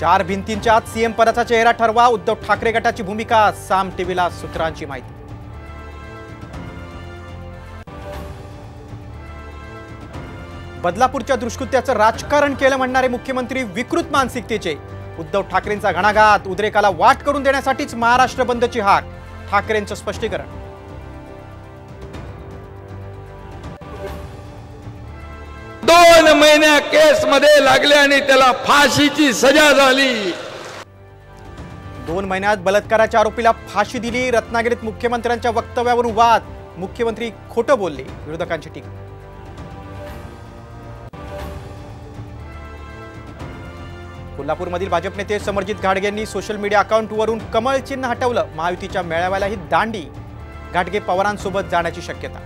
चार भिंतींच्या आत सीएम पदाचा चेहरा ठरवा, उद्धव ठाकरे गटाची भूमिका, साम टीव्हीला सूत्रांची माहिती। बदलापूरच्या दुष्कृत्याचं राजकारण केलं म्हणणारे मुख्यमंत्री विकृत मानसिकतेचे, उद्धव ठाकरेंचा घणाघात, उद्रेकाला वाट करून देण्यासाठीच महाराष्ट्र बंदची हाक, ठाकरेंचं स्पष्टीकरण। 2 महिन्या केस मध्ये लागले आणि त्याला फाशीची सजा झाली। 2 महिन्यात बलात्काराच्या आरोपीला फाशी दिली। रत्नागिरीत मुख्यमंत्र्यांच्या वक्तव्यावरून वाद, मुख्यमंत्री खोटं बोलले, विरोधकांची टीका। कोल्हापूरमधील भाजप नेते समरजित घाटगेंनी सोशल मीडिया अकाउंटवरून कमळ चिन्ह हटवलं। महायुतीच्या मेळाव्यालाही दांडी, घाटगे पवारांसोबत जाण्याची शक्यता।